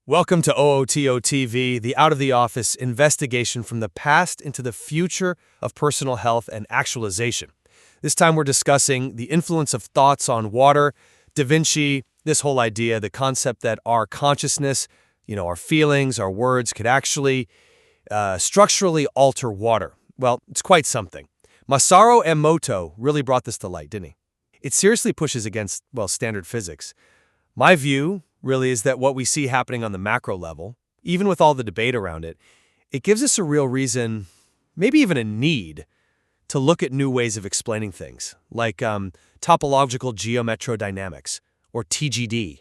Welcome to OOTO TV, the out of the office investigation from the past into the future of personal health and actualization. This time we're discussing the influence of thoughts on water, Da Vinci, this whole idea, the concept that our consciousness, our feelings, our words could actually structurally alter water. Well, it's quite something. Masaru Emoto really brought this to light, didn't he? It seriously pushes against, standard physics. My view really is that what we see happening on the macro level, even with all the debate around it, it gives us a real reason, maybe even a need, to look at new ways of explaining things, like topological geometrodynamics, or TGD.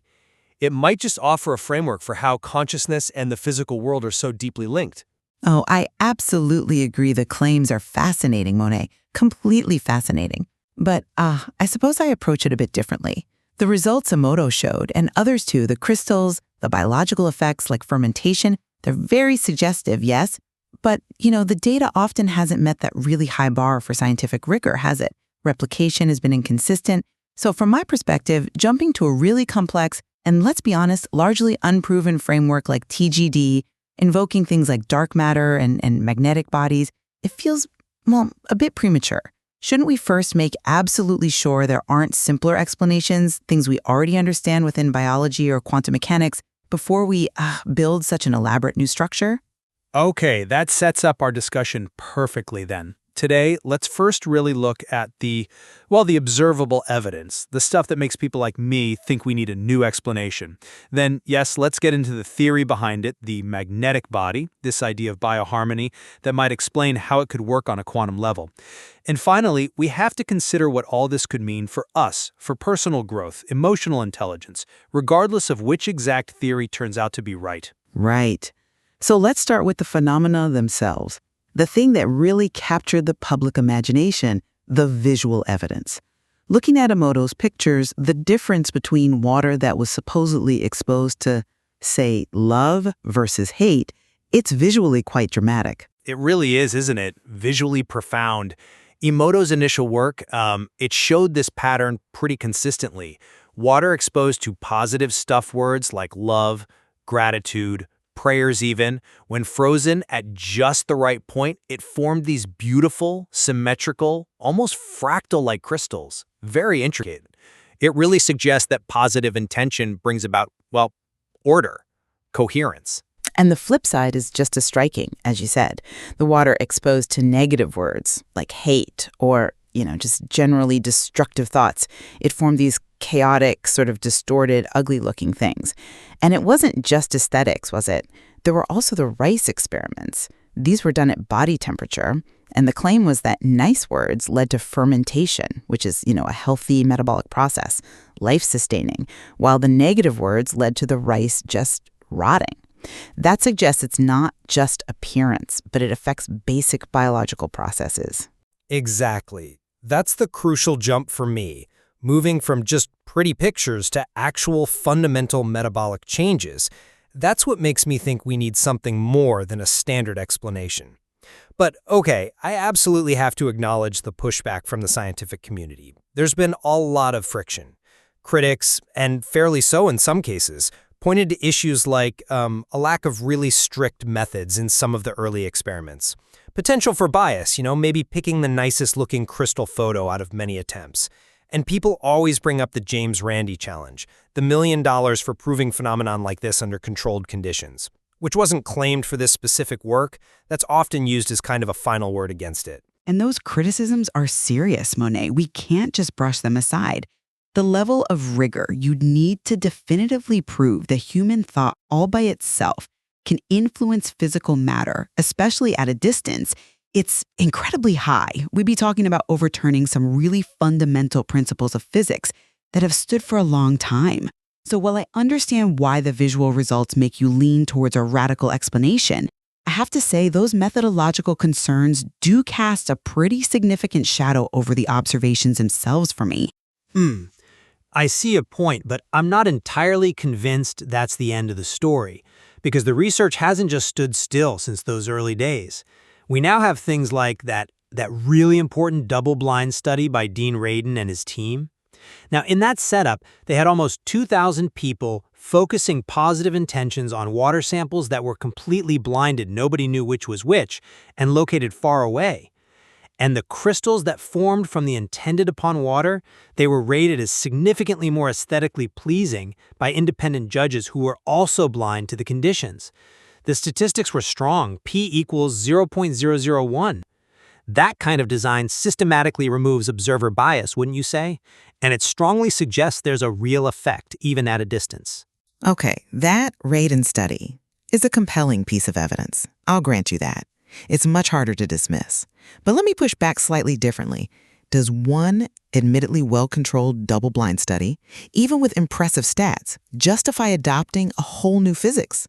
It might just offer a framework for how consciousness and the physical world are so deeply linked. Oh, I absolutely agree the claims are fascinating, Monet. Completely fascinating. But I suppose I approach it a bit differently. The results Emoto showed, and others too, the crystals, the biological effects like fermentation, they're very suggestive, yes. But, the data often hasn't met that really high bar for scientific rigor, has it? Replication has been inconsistent. So from my perspective, jumping to a really complex and, let's be honest, largely unproven framework like TGD, invoking things like dark matter and magnetic bodies, it feels, a bit premature. Shouldn't we first make absolutely sure there aren't simpler explanations, things we already understand within biology or quantum mechanics, before we build such an elaborate new structure? Okay, that sets up our discussion perfectly then. Today, let's first really look at the observable evidence, the stuff that makes people like me think we need a new explanation. Then, yes, let's get into the theory behind it, the magnetic body, this idea of bioharmony that might explain how it could work on a quantum level. And finally, we have to consider what all this could mean for us, for personal growth, emotional intelligence, regardless of which exact theory turns out to be right. Right. So let's start with the phenomena themselves. The thing that really captured the public imagination, the visual evidence. Looking at Emoto's pictures, the difference between water that was supposedly exposed to, say, love versus hate, it's visually quite dramatic. It really is, isn't it? Visually profound. Emoto's initial work, it showed this pattern pretty consistently. Water exposed to positive stuff words like love, gratitude, prayers even, when frozen at just the right point, it formed these beautiful, symmetrical, almost fractal-like crystals. Very intricate. It really suggests that positive intention brings about, order, coherence. And the flip side is just as striking, as you said. The water exposed to negative words like hate or, just generally destructive thoughts. It formed these chaotic, sort of distorted, ugly-looking things. And it wasn't just aesthetics, was it? There were also the rice experiments. These were done at body temperature, and the claim was that nice words led to fermentation, which is, a healthy metabolic process, life-sustaining, while the negative words led to the rice just rotting. That suggests it's not just appearance, but it affects basic biological processes. Exactly. That's the crucial jump for me. Moving from just pretty pictures to actual fundamental metabolic changes, that's what makes me think we need something more than a standard explanation. But okay, I absolutely have to acknowledge the pushback from the scientific community. There's been a lot of friction. Critics, and fairly so in some cases, pointed to issues like a lack of really strict methods in some of the early experiments. Potential for bias, maybe picking the nicest looking crystal photo out of many attempts. And people always bring up the James Randi challenge, the $1 million for proving phenomenon like this under controlled conditions, which wasn't claimed for this specific work. That's often used as kind of a final word against it. And those criticisms are serious, Monet. We can't just brush them aside. The level of rigor you'd need to definitively prove that human thought all by itself can influence physical matter, especially at a distance, it's incredibly high. We'd be talking about overturning some really fundamental principles of physics that have stood for a long time. So while I understand why the visual results make you lean towards a radical explanation, I have to say those methodological concerns do cast a pretty significant shadow over the observations themselves for me. I see a point, but I'm not entirely convinced that's the end of the story, because the research hasn't just stood still since those early days. We now have things like that really important double-blind study by Dean Radin and his team. Now, in that setup, they had almost 2,000 people focusing positive intentions on water samples that were completely blinded, nobody knew which was which, and located far away. And the crystals that formed from the intended upon water, they were rated as significantly more aesthetically pleasing by independent judges who were also blind to the conditions. The statistics were strong, p equals 0.001. That kind of design systematically removes observer bias, wouldn't you say? And it strongly suggests there's a real effect, even at a distance. Okay, that rate and study is a compelling piece of evidence. I'll grant you that. It's much harder to dismiss. But let me push back slightly differently. Does one admittedly well-controlled double-blind study, even with impressive stats, justify adopting a whole new physics?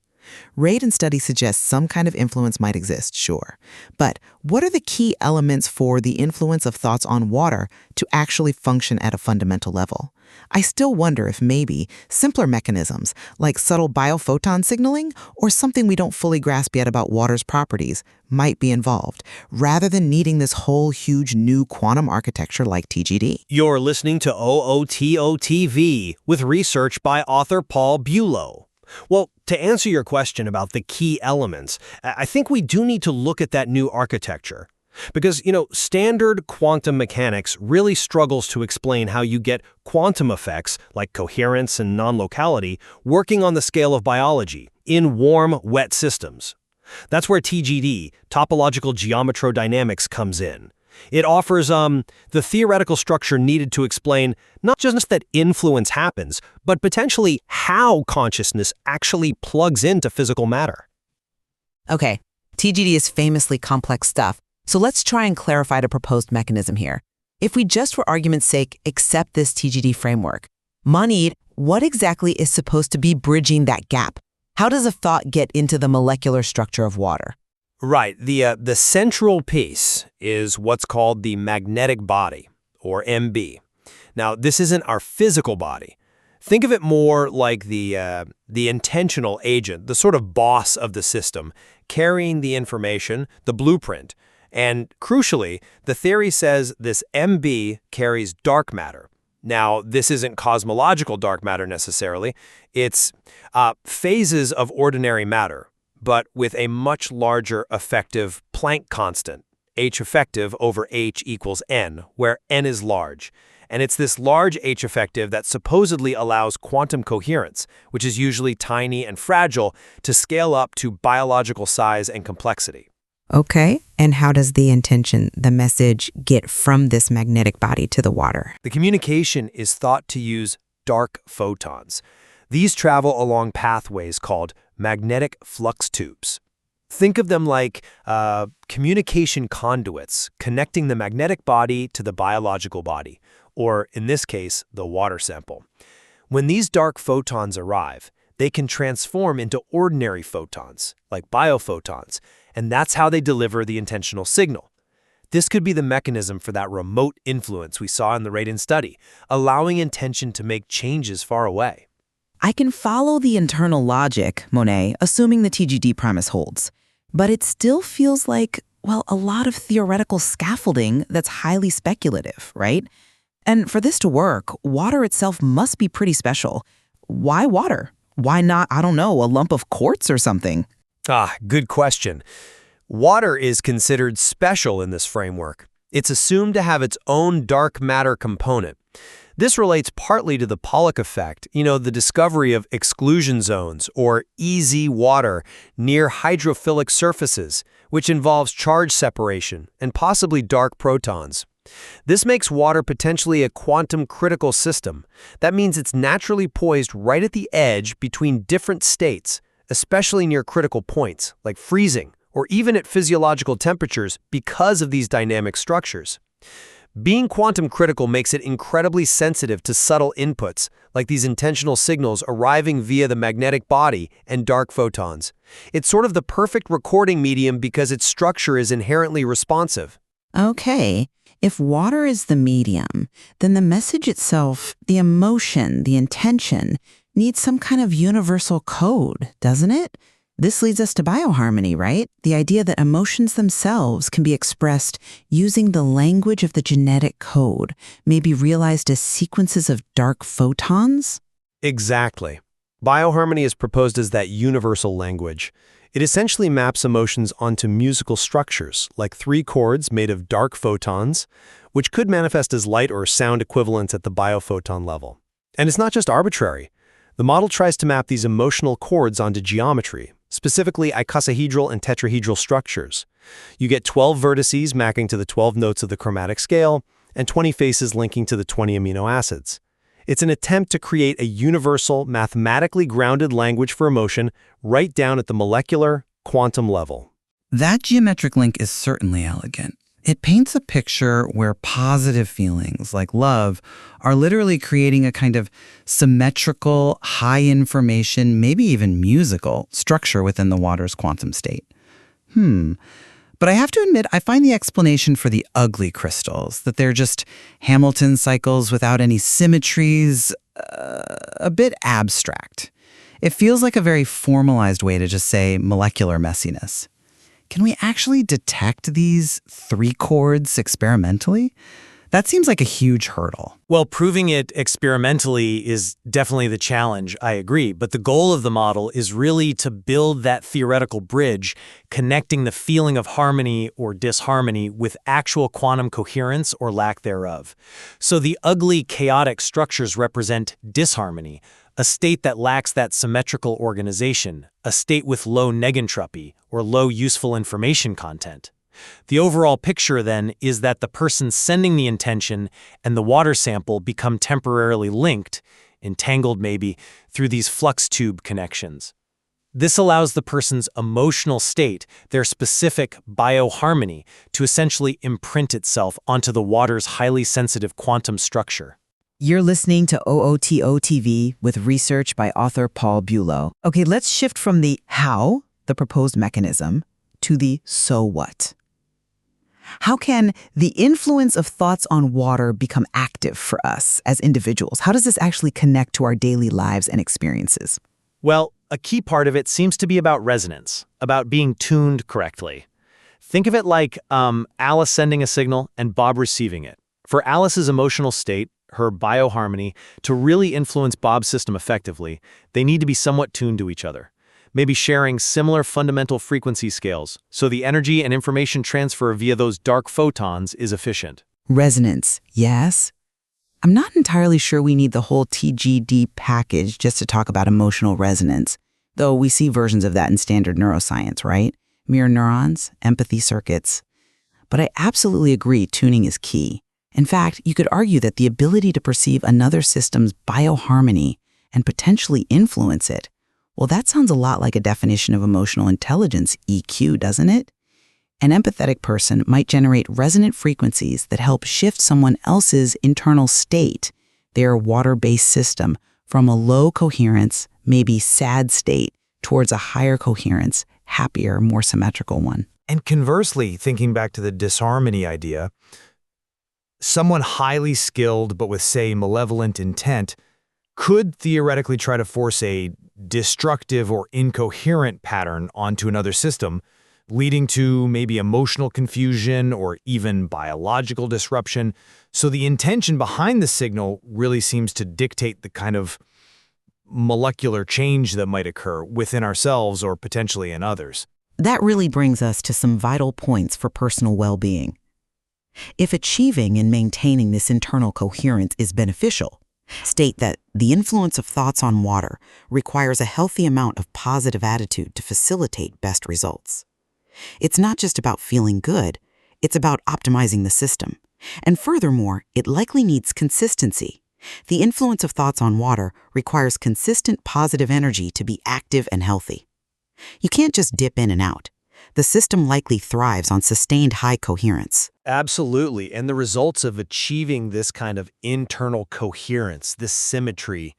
Rate and study suggests some kind of influence might exist, sure. But what are the key elements for the influence of thoughts on water to actually function at a fundamental level? I still wonder if maybe simpler mechanisms like subtle biophoton signaling or something we don't fully grasp yet about water's properties might be involved, rather than needing this whole huge new quantum architecture like TGD. You're listening to OOTOTV with research by author Paul Bulow. Well, to answer your question about the key elements, I think we do need to look at that new architecture. Because, standard quantum mechanics really struggles to explain how you get quantum effects, like coherence and non-locality, working on the scale of biology, in warm, wet systems. That's where TGD, topological geometrodynamics, comes in. It offers the theoretical structure needed to explain not just that influence happens, but potentially how consciousness actually plugs into physical matter. Okay, TGD is famously complex stuff, so let's try and clarify the proposed mechanism here. If we just for argument's sake accept this TGD framework, Manid, what exactly is supposed to be bridging that gap? How does a thought get into the molecular structure of water? Right. The central piece is what's called the magnetic body, or MB. Now, this isn't our physical body. Think of it more like the intentional agent, the sort of boss of the system, carrying the information, the blueprint. And crucially, the theory says this MB carries dark matter. Now, this isn't cosmological dark matter necessarily. It's phases of ordinary matter, but with a much larger effective Planck constant, H effective over H equals N, where N is large. And it's this large H effective that supposedly allows quantum coherence, which is usually tiny and fragile, to scale up to biological size and complexity. Okay, and how does the intention, the message, get from this magnetic body to the water? The communication is thought to use dark photons. These travel along pathways called magnetic flux tubes. Think of them like communication conduits connecting the magnetic body to the biological body, or in this case, the water sample. When these dark photons arrive, they can transform into ordinary photons, like biophotons, and that's how they deliver the intentional signal. This could be the mechanism for that remote influence we saw in the rate and study, allowing intention to make changes far away. I can follow the internal logic, Monet, assuming the TGD premise holds. But it still feels like, well, a lot of theoretical scaffolding that's highly speculative, right? And for this to work, water itself must be pretty special. Why water? Why not, I don't know, a lump of quartz or something? Good question. Water is considered special in this framework. It's assumed to have its own dark matter component. This relates partly to the Pollock effect, the discovery of exclusion zones, or EZ water, near hydrophilic surfaces, which involves charge separation and possibly dark protons. This makes water potentially a quantum critical system. That means it's naturally poised right at the edge between different states, especially near critical points, like freezing, or even at physiological temperatures because of these dynamic structures. Being quantum critical makes it incredibly sensitive to subtle inputs, like these intentional signals arriving via the magnetic body and dark photons. It's sort of the perfect recording medium because its structure is inherently responsive. Okay, if water is the medium, then the message itself, the emotion, the intention, needs some kind of universal code, doesn't it? This leads us to bioharmony, right? The idea that emotions themselves can be expressed using the language of the genetic code, maybe realized as sequences of dark photons? Exactly. Bioharmony is proposed as that universal language. It essentially maps emotions onto musical structures, like three chords made of dark photons, which could manifest as light or sound equivalents at the biophoton level. And it's not just arbitrary. The model tries to map these emotional chords onto geometry, specifically icosahedral and tetrahedral structures. You get 12 vertices mapping to the 12 notes of the chromatic scale, and 20 faces linking to the 20 amino acids. It's an attempt to create a universal, mathematically grounded language for emotion right down at the molecular, quantum level. That geometric link is certainly elegant. It paints a picture where positive feelings, like love, are literally creating a kind of symmetrical, high-information, maybe even musical, structure within the water's quantum state. But I have to admit, I find the explanation for the ugly crystals, that they're just Hamilton cycles without any symmetries, a bit abstract. It feels like a very formalized way to just say molecular messiness. Can we actually detect these three chords experimentally? That seems like a huge hurdle. Well, proving it experimentally is definitely the challenge, I agree. But the goal of the model is really to build that theoretical bridge, connecting the feeling of harmony or disharmony with actual quantum coherence or lack thereof. So the ugly, chaotic structures represent disharmony, a state that lacks that symmetrical organization, a state with low negentropy or low useful information content. The overall picture, then, is that the person sending the intention and the water sample become temporarily linked, entangled maybe, through these flux tube connections. This allows the person's emotional state, their specific bioharmony, to essentially imprint itself onto the water's highly sensitive quantum structure. You're listening to OOTO TV with research by author Paul Bulow. Okay, let's shift from the how, the proposed mechanism, to the so what. How can the influence of thoughts on water become active for us as individuals? How does this actually connect to our daily lives and experiences? Well, a key part of it seems to be about resonance, about being tuned correctly. Think of it like Alice sending a signal and Bob receiving it. For Alice's emotional state, her bioharmony, to really influence Bob's system effectively, they need to be somewhat tuned to each other. Maybe sharing similar fundamental frequency scales, so the energy and information transfer via those dark photons is efficient. Resonance, yes. I'm not entirely sure we need the whole TGD package just to talk about emotional resonance, though we see versions of that in standard neuroscience, right? Mirror neurons, empathy circuits. But I absolutely agree tuning is key. In fact, you could argue that the ability to perceive another system's bioharmony and potentially influence it, well, that sounds a lot like a definition of emotional intelligence, EQ, doesn't it? An empathetic person might generate resonant frequencies that help shift someone else's internal state, their water-based system, from a low coherence, maybe sad state, towards a higher coherence, happier, more symmetrical one. And conversely, thinking back to the disharmony idea, someone highly skilled but with, say, malevolent intent could theoretically try to force a destructive or incoherent pattern onto another system, leading to maybe emotional confusion or even biological disruption. So the intention behind the signal really seems to dictate the kind of molecular change that might occur within ourselves or potentially in others. That really brings us to some vital points for personal well-being. If achieving and maintaining this internal coherence is beneficial, state that the influence of thoughts on water requires a healthy amount of positive attitude to facilitate best results. It's not just about feeling good, it's about optimizing the system. And furthermore, it likely needs consistency. The influence of thoughts on water requires consistent positive energy to be active and healthy. You can't just dip in and out. The system likely thrives on sustained high coherence. Absolutely. And the results of achieving this kind of internal coherence, this symmetry,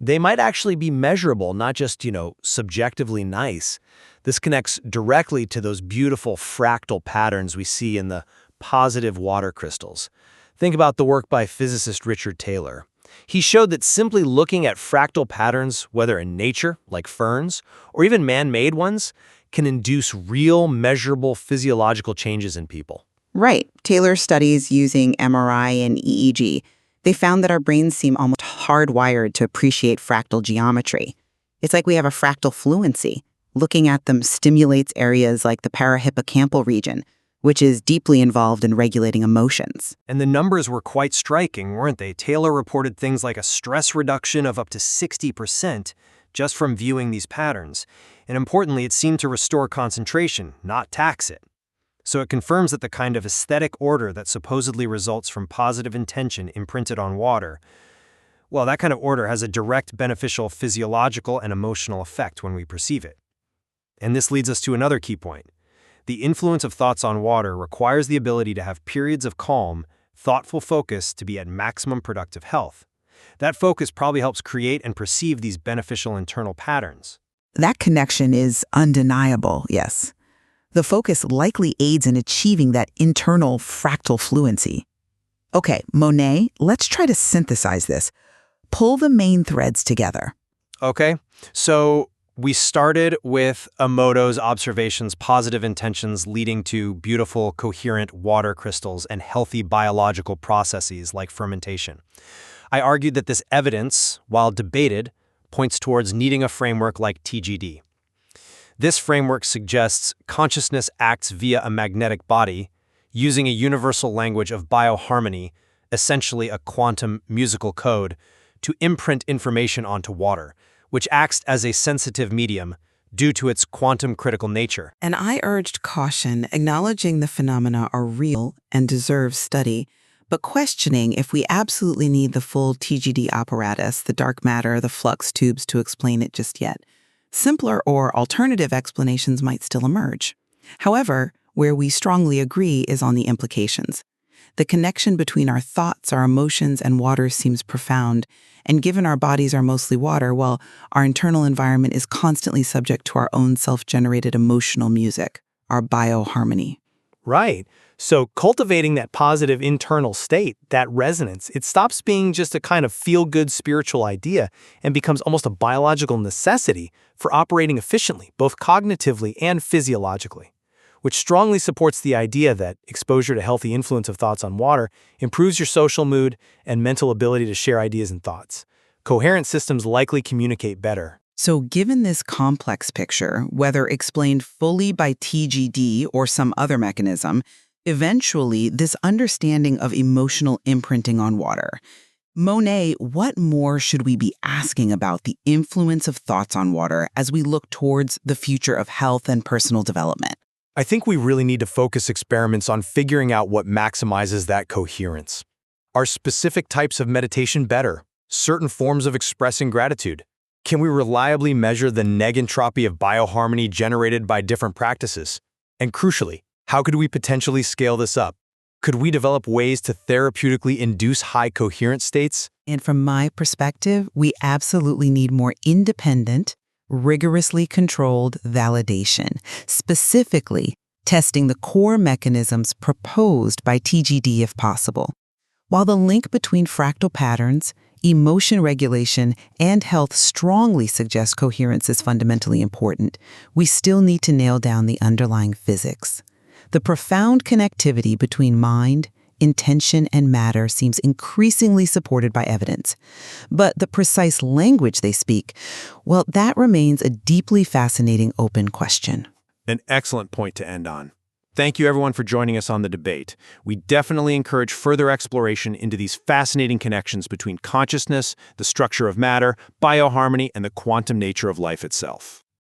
they might actually be measurable, not just, subjectively nice. This connects directly to those beautiful fractal patterns we see in the positive water crystals. Think about the work by physicist Richard Taylor. He showed that simply looking at fractal patterns, whether in nature, like ferns, or even man-made ones, can induce real, measurable physiological changes in people. Right. Taylor's studies using MRI and EEG, they found that our brains seem almost hardwired to appreciate fractal geometry. It's like we have a fractal fluency. Looking at them stimulates areas like the parahippocampal region, which is deeply involved in regulating emotions. And the numbers were quite striking, weren't they? Taylor reported things like a stress reduction of up to 60% just from viewing these patterns. And importantly, it seemed to restore concentration, not tax it. So it confirms that the kind of aesthetic order that supposedly results from positive intention imprinted on water, well, that kind of order has a direct beneficial physiological and emotional effect when we perceive it. And this leads us to another key point. The influence of thoughts on water requires the ability to have periods of calm, thoughtful focus to be at maximum productive health. That focus probably helps create and perceive these beneficial internal patterns. That connection is undeniable, yes. The focus likely aids in achieving that internal fractal fluency. Okay, Monet, let's try to synthesize this. Pull the main threads together. Okay, so we started with Emoto's observations, positive intentions leading to beautiful, coherent water crystals and healthy biological processes like fermentation. I argued that this evidence, while debated, points towards needing a framework like TGD. This framework suggests consciousness acts via a magnetic body, using a universal language of bioharmony, essentially a quantum musical code, to imprint information onto water, which acts as a sensitive medium due to its quantum critical nature. And I urged caution, acknowledging the phenomena are real and deserve study, but questioning if we absolutely need the full TGD apparatus, the dark matter, the flux tubes to explain it just yet. Simpler or alternative explanations might still emerge. However, where we strongly agree is on the implications. The connection between our thoughts, our emotions, and water seems profound, and given our bodies are mostly water, well, our internal environment is constantly subject to our own self-generated emotional music, our bioharmony. Right. So cultivating that positive internal state, that resonance, it stops being just a kind of feel-good spiritual idea and becomes almost a biological necessity for operating efficiently, both cognitively and physiologically, which strongly supports the idea that exposure to healthy influence of thoughts on water improves your social mood and mental ability to share ideas and thoughts. Coherent systems likely communicate better. So given this complex picture, whether explained fully by TGD or some other mechanism, eventually this understanding of emotional imprinting on water. Monet, what more should we be asking about the influence of thoughts on water as we look towards the future of health and personal development? I think we really need to focus experiments on figuring out what maximizes that coherence. Are specific types of meditation better? Certain forms of expressing gratitude? Can we reliably measure the negentropy of bioharmony generated by different practices? And crucially, how could we potentially scale this up? Could we develop ways to therapeutically induce high coherence states? And from my perspective, we absolutely need more independent, rigorously controlled validation, specifically testing the core mechanisms proposed by TGD if possible. While the link between fractal patterns, emotion regulation, and health strongly suggests coherence is fundamentally important, we still need to nail down the underlying physics. The profound connectivity between mind, intention, and matter seems increasingly supported by evidence. But the precise language they speak, well, that remains a deeply fascinating open question. An excellent point to end on. Thank you everyone for joining us on the debate. We definitely encourage further exploration into these fascinating connections between consciousness, the structure of matter, bioharmony, and the quantum nature of life itself.